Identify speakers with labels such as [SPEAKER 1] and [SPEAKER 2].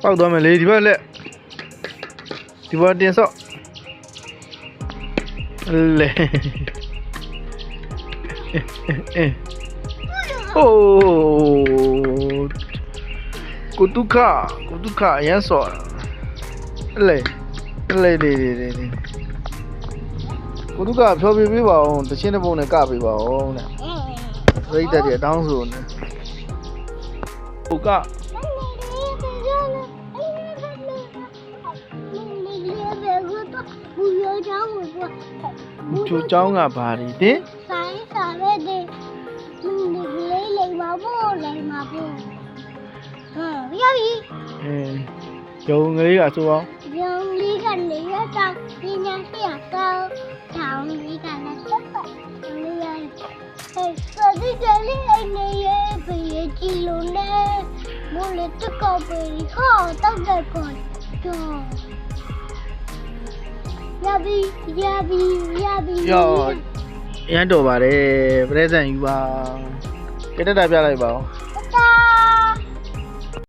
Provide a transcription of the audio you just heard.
[SPEAKER 1] ပေါက်သွားမယ်လေဒီဘက်လက်ဒီဘက်တင်ဆော့လေโอ้ကုတုခအရန်ဆော့လေကုတုခဖြောပြပေးပါဦးတချင်းတစ်ပုံနဲ့ကပေးပါဦးတဲ့ရိတ်တက်တယ်တောင်းဆိုနေဟုတ်ကကျိုးเจ้าကဘာတွေတင်း
[SPEAKER 2] ဆိုင်စားပဲတဲ့လေးလိမ်ပါဖို့လိမ်ပါဖို့ရပြီ
[SPEAKER 1] ရုံကလေးကဆိုအောင်
[SPEAKER 2] ရုံလေးကနေရတော့ပညာရှိအောင်တောင်းလေးကလည်းတက်ပတ်လေးရဟဲ့စသည်ကလေးအနေရဲ့ပြေးကြည့်လို့နဲ့မိုးလေးတက်ကောက်ပြေးဟောတောက်တဲ့ကောတော့ရပြီ
[SPEAKER 1] ရောရမ်းတော်ပါတယ်ပရဲဇန်ယူပါကတက်တာပြလိုက်ပါဦး